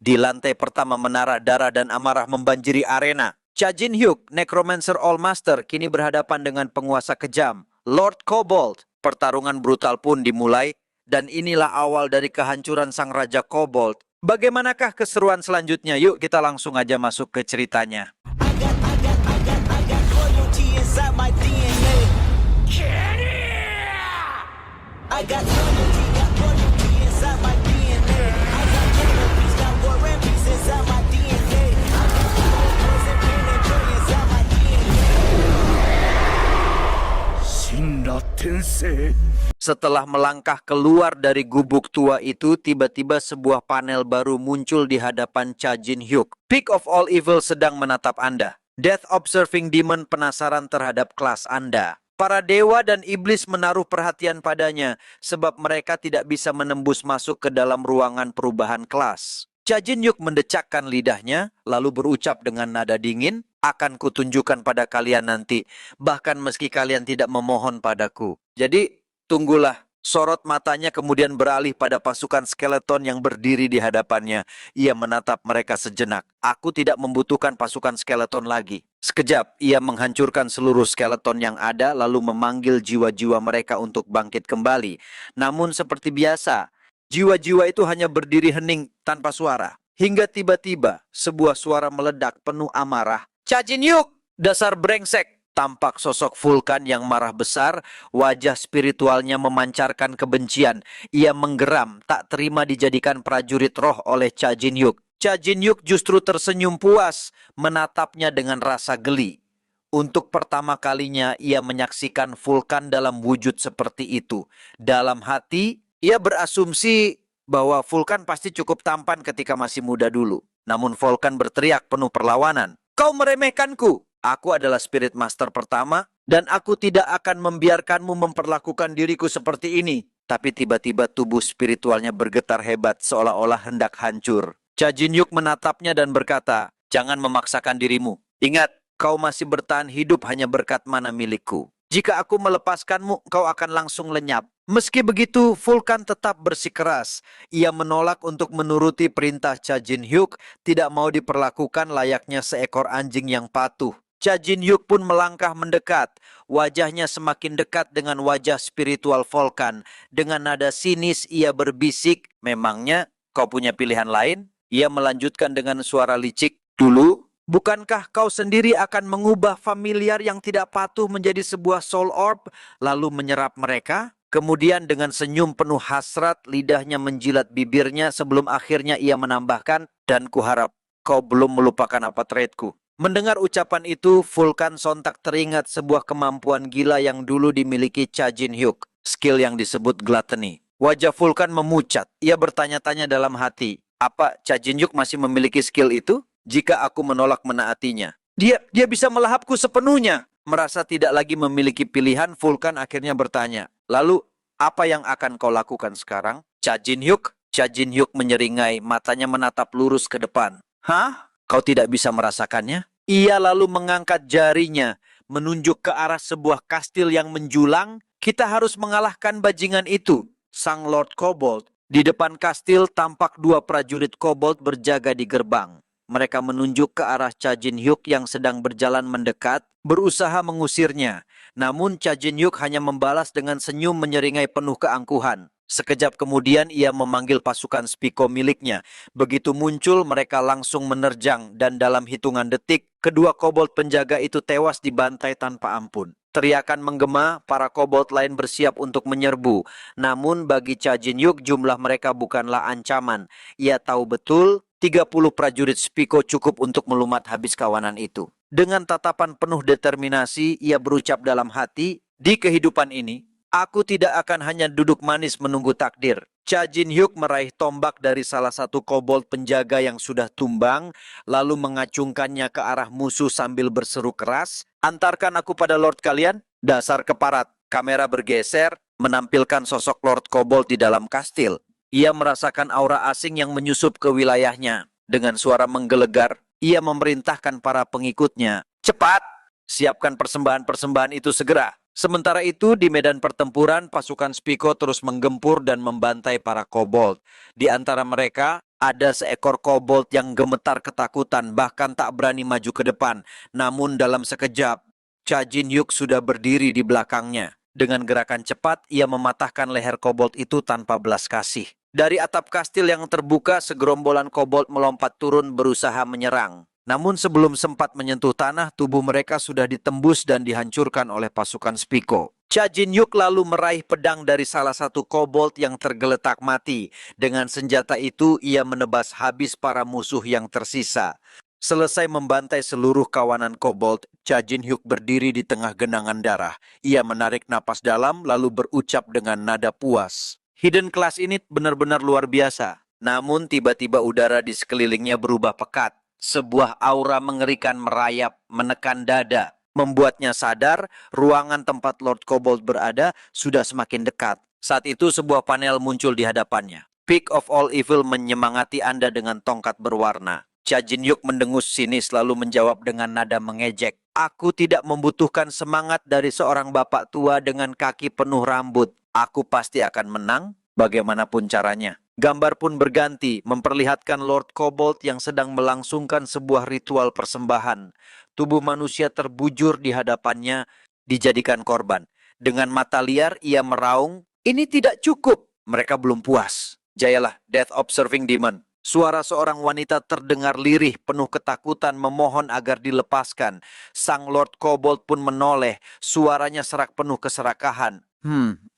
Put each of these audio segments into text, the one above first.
Di lantai pertama menara, darah dan amarah membanjiri arena. Cha Jin-hyuk, Necromancer All-Master, kini berhadapan dengan penguasa kejam, Lord Kobold. Pertarungan brutal pun dimulai, dan inilah awal dari kehancuran sang Raja Kobold. Bagaimanakah keseruan selanjutnya? Yuk kita langsung aja masuk ke ceritanya. Loyalty inside my DNA. I got loyalty inside my DNA. I got cannabis, got war and peace inside my DNA. I got poison, pain, and joy inside my DNA. Shinra Tensei. Setelah melangkah keluar dari gubuk tua itu, tiba-tiba sebuah panel baru muncul di hadapan Cha Jin-hyuk. Peak of all evil sedang menatap Anda. Death Observing Demon penasaran terhadap kelas Anda. Para dewa dan iblis menaruh perhatian padanya, sebab mereka tidak bisa menembus masuk ke dalam ruangan perubahan kelas. Cha Jin-hyuk mendecakkan lidahnya, lalu berucap dengan nada dingin, akan kutunjukkan pada kalian nanti, bahkan meski kalian tidak memohon padaku. Jadi, tunggulah. Sorot matanya kemudian beralih pada pasukan skeleton yang berdiri di hadapannya. Ia menatap mereka sejenak. Aku tidak membutuhkan pasukan skeleton lagi. Sekejap, ia menghancurkan seluruh skeleton yang ada lalu memanggil jiwa-jiwa mereka untuk bangkit kembali. Namun seperti biasa, jiwa-jiwa itu hanya berdiri hening tanpa suara. Hingga tiba-tiba, sebuah suara meledak penuh amarah. Cha Jin-hyuk, dasar brengsek! Tampak sosok Vulkan yang marah besar, wajah spiritualnya memancarkan kebencian. Ia menggeram, tak terima dijadikan prajurit roh oleh Cha Jin-hyuk. Cha Jin-hyuk justru tersenyum puas, menatapnya dengan rasa geli. Untuk pertama kalinya ia menyaksikan Vulkan dalam wujud seperti itu. Dalam hati, ia berasumsi bahwa Vulkan pasti cukup tampan ketika masih muda dulu. Namun Vulkan berteriak penuh perlawanan. Kau meremehkanku! Aku adalah Spirit Master pertama, dan aku tidak akan membiarkanmu memperlakukan diriku seperti ini. Tapi tiba-tiba tubuh spiritualnya bergetar hebat, seolah-olah hendak hancur. Cha Jin-hyuk menatapnya dan berkata, jangan memaksakan dirimu. Ingat, kau masih bertahan hidup hanya berkat mana milikku. Jika aku melepaskanmu, kau akan langsung lenyap. Meski begitu, Vulkan tetap bersikeras. Ia menolak untuk menuruti perintah Cha Jin-hyuk, tidak mau diperlakukan layaknya seekor anjing yang patuh. Cha Jin-hyuk pun melangkah mendekat. Wajahnya semakin dekat dengan wajah spiritual Vulkan. Dengan nada sinis ia berbisik, memangnya kau punya pilihan lain? Ia melanjutkan dengan suara licik, dulu, bukankah kau sendiri akan mengubah familiar yang tidak patuh menjadi sebuah soul orb, lalu menyerap mereka? Kemudian dengan senyum penuh hasrat, lidahnya menjilat bibirnya sebelum akhirnya ia menambahkan, dan kuharap kau belum melupakan apa tradeku. Mendengar ucapan itu, Vulkan sontak teringat sebuah kemampuan gila yang dulu dimiliki Cha Jin-hyuk, skill yang disebut gluttony. Wajah Vulkan memucat, ia bertanya-tanya dalam hati, apa Cha Jin-hyuk masih memiliki skill itu? Jika aku menolak menaatinya, dia bisa melahapku sepenuhnya. Merasa tidak lagi memiliki pilihan, Vulkan akhirnya bertanya, lalu apa yang akan kau lakukan sekarang? Cha Jin-hyuk? Cha Jin-hyuk menyeringai, matanya menatap lurus ke depan. Hah? Kau tidak bisa merasakannya? Ia lalu mengangkat jarinya, menunjuk ke arah sebuah kastil yang menjulang. Kita harus mengalahkan bajingan itu, sang Lord Kobold. Di depan kastil tampak dua prajurit Kobold berjaga di gerbang. Mereka menunjuk ke arah Cha Jin-hyuk yang sedang berjalan mendekat, berusaha mengusirnya. Namun Cha Jin-hyuk hanya membalas dengan senyum menyeringai penuh keangkuhan. Sekejap kemudian ia memanggil pasukan Spiko miliknya. Begitu muncul mereka langsung menerjang dan dalam hitungan detik, kedua kobold penjaga itu tewas dibantai tanpa ampun. Teriakan menggema, para kobold lain bersiap untuk menyerbu. Namun bagi Cha Jin-hyuk jumlah mereka bukanlah ancaman. Ia tahu betul 30 prajurit Spiko cukup untuk melumat habis kawanan itu. Dengan tatapan penuh determinasi, ia berucap dalam hati, di kehidupan ini, aku tidak akan hanya duduk manis menunggu takdir. Cha Jin-hyuk meraih tombak dari salah satu kobold penjaga yang sudah tumbang, lalu mengacungkannya ke arah musuh sambil berseru keras, antarkan aku pada Lord kalian, dasar keparat. Kamera bergeser, menampilkan sosok Lord Kobold di dalam kastil. Ia merasakan aura asing yang menyusup ke wilayahnya. Dengan suara menggelegar, ia memerintahkan para pengikutnya, cepat, siapkan persembahan-persembahan itu segera. Sementara itu, di medan pertempuran, pasukan Spiko terus menggempur dan membantai para kobold. Di antara mereka, Ada seekor kobold yang gemetar ketakutan, bahkan tak berani maju ke depan. Namun dalam sekejap, Cha Jin-hyuk sudah berdiri di belakangnya. Dengan gerakan cepat, ia mematahkan leher kobold itu tanpa belas kasih. Dari atap kastil yang terbuka, segerombolan kobold melompat turun berusaha menyerang. Namun sebelum sempat menyentuh tanah, tubuh mereka sudah ditembus dan dihancurkan oleh pasukan Spiko. Cha Jin-hyuk lalu meraih pedang dari salah satu kobold yang tergeletak mati. Dengan senjata itu, ia menebas habis para musuh yang tersisa. Selesai membantai seluruh kawanan kobold, Cha Jin-hyuk berdiri di tengah genangan darah. Ia menarik napas dalam lalu berucap dengan nada puas. Hidden Class ini benar-benar luar biasa. Namun tiba-tiba udara di sekelilingnya berubah pekat. Sebuah aura mengerikan merayap, menekan dada. Membuatnya sadar ruangan tempat Lord Kobold berada sudah semakin dekat. Saat itu sebuah panel muncul di hadapannya. Peak of All Evil menyemangati Anda dengan tongkat berwarna. Cha Jin-hyuk mendengus sinis lalu menjawab dengan nada mengejek. Aku tidak membutuhkan semangat dari seorang bapak tua dengan kaki penuh rambut. Aku pasti akan menang bagaimanapun caranya. Gambar pun berganti, memperlihatkan Lord Kobold yang sedang melangsungkan sebuah ritual persembahan. Tubuh manusia terbujur di hadapannya, dijadikan korban. Dengan mata liar, ia meraung, "Ini tidak cukup." Mereka belum puas. Jayalah, Death Observing Demon. Suara seorang wanita terdengar lirih, penuh ketakutan, memohon agar dilepaskan. Sang Lord Kobold pun menoleh, suaranya serak penuh keserakahan.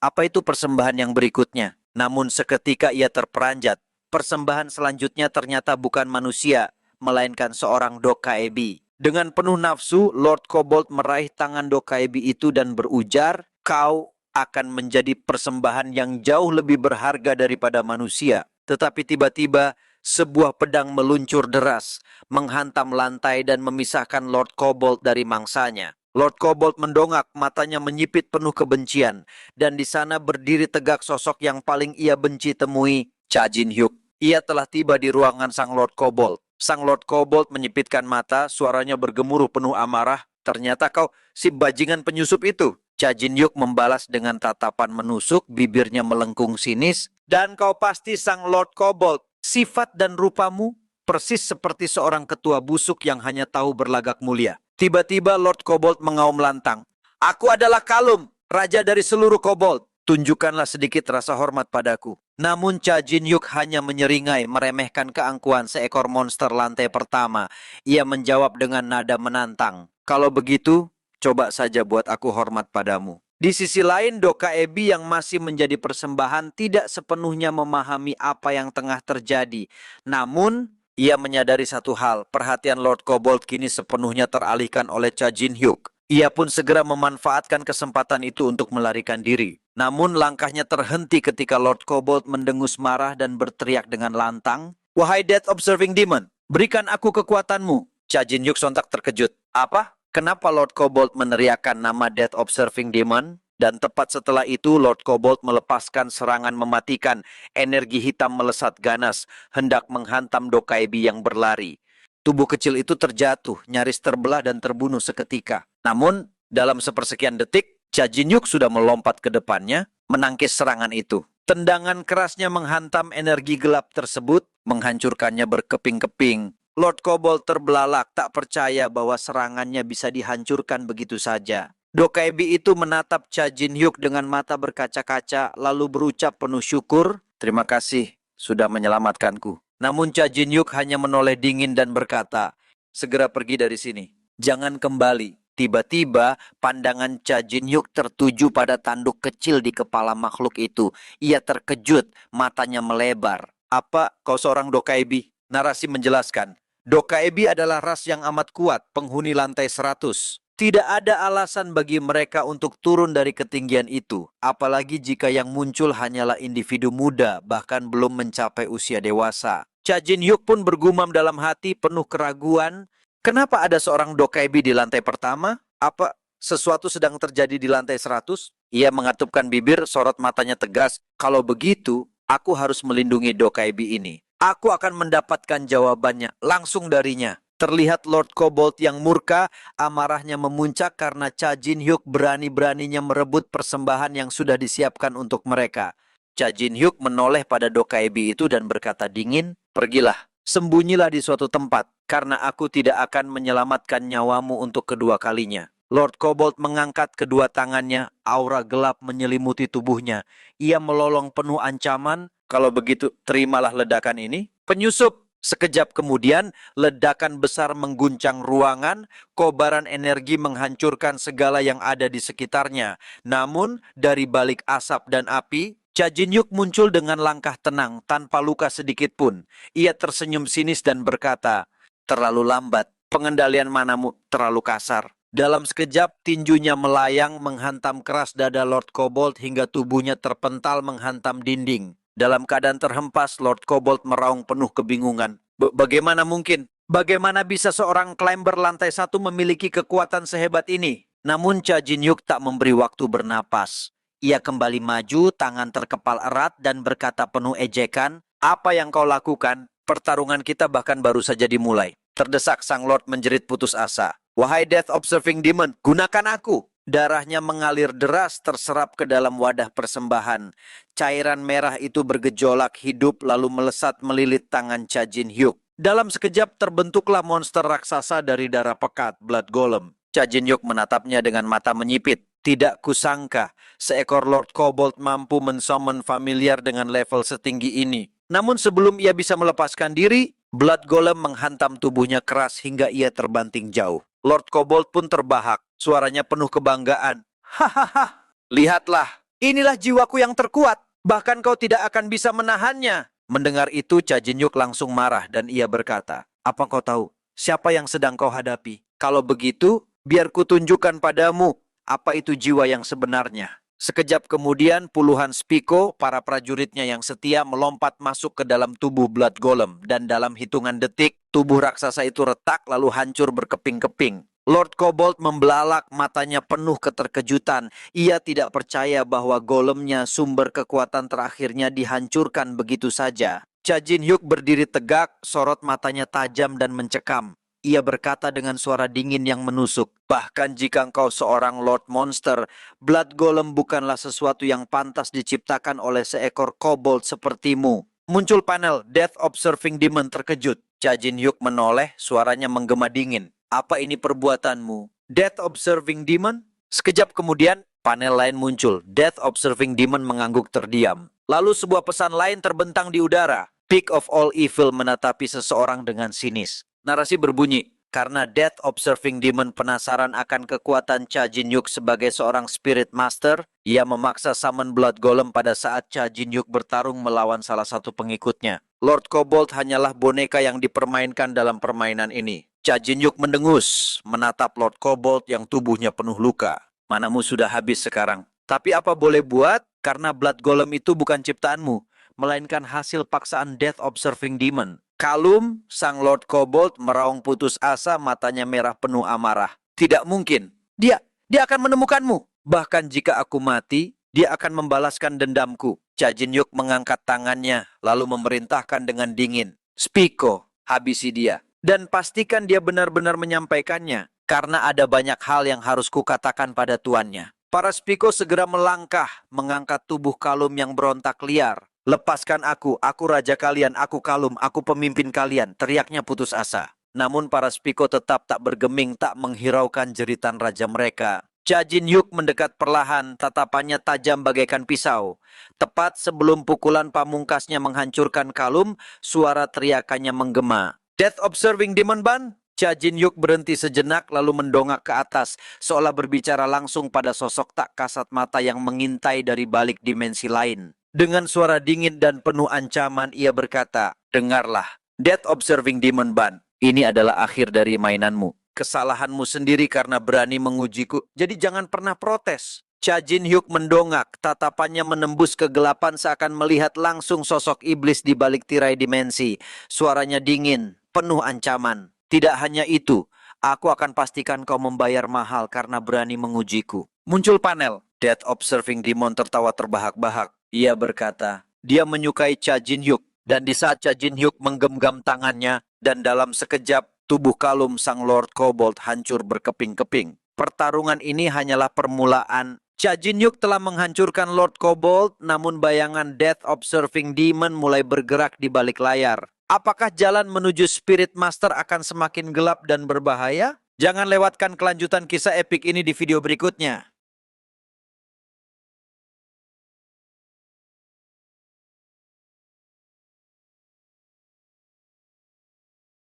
Apa itu persembahan yang berikutnya? Namun seketika ia terperanjat. Persembahan selanjutnya ternyata bukan manusia, melainkan seorang Dokaebi. Dengan penuh nafsu, Lord Kobold meraih tangan Dokaebi itu dan berujar, "Kau akan menjadi persembahan yang jauh lebih berharga daripada manusia." Tetapi tiba-tiba, sebuah pedang meluncur deras, menghantam lantai dan memisahkan Lord Kobold dari mangsanya. Lord Kobold mendongak, matanya menyipit penuh kebencian. Dan di sana berdiri tegak sosok yang paling ia benci temui, Cha Jin-hyuk. Ia telah tiba di ruangan sang Lord Kobold. Sang Lord Kobold menyipitkan mata, suaranya bergemuruh penuh amarah. "Ternyata kau si bajingan penyusup itu." Cha Jin-hyuk membalas dengan tatapan menusuk, bibirnya melengkung sinis. "Dan kau pasti sang Lord Kobold. Sifat dan rupamu persis seperti seorang ketua busuk yang hanya tahu berlagak mulia." Tiba-tiba Lord Kobold mengaum lantang. "Aku adalah Kalum, raja dari seluruh Kobold. Tunjukkanlah sedikit rasa hormat padaku." Namun Cha Jin-hyuk hanya menyeringai, meremehkan keangkuhan seekor monster lantai pertama. Ia menjawab dengan nada menantang, "Kalau begitu, coba saja buat aku hormat padamu." Di sisi lain, Dokaebi yang masih menjadi persembahan tidak sepenuhnya memahami apa yang tengah terjadi. Namun, ia menyadari satu hal, perhatian Lord Kobold kini sepenuhnya teralihkan oleh Cha Jin-hyuk. Ia pun segera memanfaatkan kesempatan itu untuk melarikan diri. Namun langkahnya terhenti ketika Lord Kobold mendengus marah dan berteriak dengan lantang, "Wahai Death Observing Demon, berikan aku kekuatanmu." Cha Jin-hyuk sontak terkejut. "Apa? Kenapa Lord Kobold meneriakkan nama Death Observing Demon?" Dan tepat setelah itu Lord Kobold melepaskan serangan mematikan. Energi hitam melesat ganas, hendak menghantam Dokaebi yang berlari. Tubuh kecil itu terjatuh, nyaris terbelah dan terbunuh seketika. Namun, dalam sepersekian detik, Cha Jin-hyuk sudah melompat ke depannya, menangkis serangan itu. Tendangan kerasnya menghantam energi gelap tersebut, menghancurkannya berkeping-keping. Lord Kobold terbelalak, tak percaya bahwa serangannya bisa dihancurkan begitu saja. Dokaebi itu menatap Cha Jin-hyuk dengan mata berkaca-kaca, lalu berucap penuh syukur, "Terima kasih sudah menyelamatkanku." Namun Cha Jin-hyuk hanya menoleh dingin dan berkata, "Segera pergi dari sini. Jangan kembali." Tiba-tiba pandangan Cha Jin-hyuk tertuju pada tanduk kecil di kepala makhluk itu. Ia terkejut, matanya melebar. "Apa kau seorang Dokaebi?" Narasi menjelaskan, Dokaebi adalah ras yang amat kuat, penghuni lantai 100. Tidak ada alasan bagi mereka untuk turun dari ketinggian itu, apalagi jika yang muncul hanyalah individu muda, bahkan belum mencapai usia dewasa. Cha Jin-hyuk pun bergumam dalam hati penuh keraguan, kenapa ada seorang Dokaebi di lantai pertama? Apa sesuatu sedang terjadi di lantai 100? Ia mengatupkan bibir, sorot matanya tegas, "Kalau begitu, aku harus melindungi Dokaebi ini. Aku akan mendapatkan jawabannya langsung darinya." Terlihat Lord Kobold yang murka, amarahnya memuncak karena Cha Jin-hyuk berani-beraninya merebut persembahan yang sudah disiapkan untuk mereka. Cha Jin Hyuk menoleh pada Dokkaebi itu dan berkata dingin, "Pergilah, sembunyilah di suatu tempat, karena aku tidak akan menyelamatkan nyawamu untuk kedua kalinya." Lord Kobold mengangkat kedua tangannya, aura gelap menyelimuti tubuhnya. Ia melolong penuh ancaman, "Kalau begitu, terimalah ledakan ini." Penyusup! Sekejap kemudian, ledakan besar mengguncang ruangan, kobaran energi menghancurkan segala yang ada di sekitarnya. Namun, dari balik asap dan api, Cha Jin Hyuk muncul dengan langkah tenang, tanpa luka sedikit pun. Ia tersenyum sinis dan berkata, "Terlalu lambat, pengendalian manamu terlalu kasar." Dalam sekejap, tinjunya melayang menghantam keras dada Lord Kobold hingga tubuhnya terpental menghantam dinding. Dalam keadaan terhempas, Lord Kobold meraung penuh kebingungan. Bagaimana mungkin? Bagaimana bisa seorang climber lantai 1 memiliki kekuatan sehebat ini? Namun Cha Jin Hyuk tak memberi waktu bernapas. Ia kembali maju, tangan terkepal erat dan berkata penuh ejekan, "Apa yang kau lakukan? Pertarungan kita bahkan baru saja dimulai." Terdesak sang Lord menjerit putus asa. "Wahai Death Observing Demon, gunakan aku!" Darahnya mengalir deras terserap ke dalam wadah persembahan. Cairan merah itu bergejolak hidup lalu melesat melilit tangan Cha Jin Hyuk. Dalam sekejap terbentuklah monster raksasa dari darah pekat, Blood Golem. Cha Jin Hyuk menatapnya dengan mata menyipit. Tidak kusangka seekor Lord Kobold mampu mensummon familiar dengan level setinggi ini. Namun sebelum ia bisa melepaskan diri, Blood Golem menghantam tubuhnya keras hingga ia terbanting jauh. Lord Kobold pun terbahak, suaranya penuh kebanggaan. "Hahaha, lihatlah, inilah jiwaku yang terkuat, bahkan kau tidak akan bisa menahannya." Mendengar itu, Cha Jin Hyuk langsung marah dan ia berkata, "Apa kau tahu siapa yang sedang kau hadapi? Kalau begitu, biar kutunjukkan padamu apa itu jiwa yang sebenarnya." Sekejap kemudian puluhan Spiko, para prajuritnya yang setia, melompat masuk ke dalam tubuh Blood Golem. Dan dalam hitungan detik, tubuh raksasa itu retak lalu hancur berkeping-keping. Lord Kobold membelalak, matanya penuh keterkejutan. Ia tidak percaya bahwa golemnya, sumber kekuatan terakhirnya, dihancurkan begitu saja. Cha Jin Hyuk berdiri tegak, sorot matanya tajam dan mencekam. Ia berkata dengan suara dingin yang menusuk, "Bahkan jika engkau seorang Lord Monster, Blood Golem bukanlah sesuatu yang pantas diciptakan oleh seekor kobold sepertimu." Muncul panel Death Observing Demon terkejut. Cha Jin Hyuk menoleh, suaranya menggema dingin. "Apa ini perbuatanmu, Death Observing Demon?" Sekejap kemudian, panel lain muncul. Death Observing Demon mengangguk terdiam. Lalu sebuah pesan lain terbentang di udara. Peak of all evil menatapi seseorang dengan sinis. Narasi berbunyi, karena Death Observing Demon penasaran akan kekuatan Cha Jin Hyuk sebagai seorang Spirit Master, ia memaksa summon Blood Golem pada saat Cha Jin Hyuk bertarung melawan salah satu pengikutnya. Lord Kobold hanyalah boneka yang dipermainkan dalam permainan ini. Cha Jin Hyuk mendengus, menatap Lord Kobold yang tubuhnya penuh luka. "Manamu sudah habis sekarang. Tapi apa boleh buat? Karena Blood Golem itu bukan ciptaanmu, melainkan hasil paksaan Death Observing Demon." Kalum, sang Lord Kobold, meraung putus asa, matanya merah penuh amarah. "Tidak mungkin. Dia akan menemukanmu. Bahkan jika aku mati, dia akan membalaskan dendamku." Cha Jin Hyuk mengangkat tangannya, lalu memerintahkan dengan dingin, "Spiko, habisi dia. Dan pastikan dia benar-benar menyampaikannya, karena ada banyak hal yang harus kukatakan pada tuannya." Para Spiko segera melangkah, mengangkat tubuh Kalum yang berontak liar. "Lepaskan aku raja kalian, aku Kalum, aku pemimpin kalian," teriaknya putus asa. Namun para Spiko tetap tak bergeming, tak menghiraukan jeritan raja mereka. Cha Jin Hyuk mendekat perlahan, tatapannya tajam bagaikan pisau. Tepat sebelum pukulan pamungkasnya menghancurkan Kalum, suara teriakannya menggema. "Death Observing Demon Ban?" Cha Jin Hyuk berhenti sejenak lalu mendongak ke atas, seolah berbicara langsung pada sosok tak kasat mata yang mengintai dari balik dimensi lain. Dengan suara dingin dan penuh ancaman, ia berkata, "Dengarlah, Death Observing Demon Ban, ini adalah akhir dari mainanmu. Kesalahanmu sendiri karena berani mengujiku, jadi jangan pernah protes." Cha Jin Hyuk mendongak, tatapannya menembus kegelapan seakan melihat langsung sosok iblis di balik tirai dimensi. Suaranya dingin, penuh ancaman. "Tidak hanya itu, aku akan pastikan kau membayar mahal karena berani mengujiku." Muncul panel, Death Observing Demon tertawa terbahak-bahak. Ia berkata, dia menyukai Cha Jin Hyuk, dan di saat Cha Jin Hyuk menggenggam tangannya, dan dalam sekejap, tubuh Kalum sang Lord Kobold hancur berkeping-keping. Pertarungan ini hanyalah permulaan, Cha Jin-hyuk telah menghancurkan Lord Kobold, namun bayangan Death Observing Demon mulai bergerak di balik layar. Apakah jalan menuju Spirit Master akan semakin gelap dan berbahaya? Jangan lewatkan kelanjutan kisah epik ini di video berikutnya.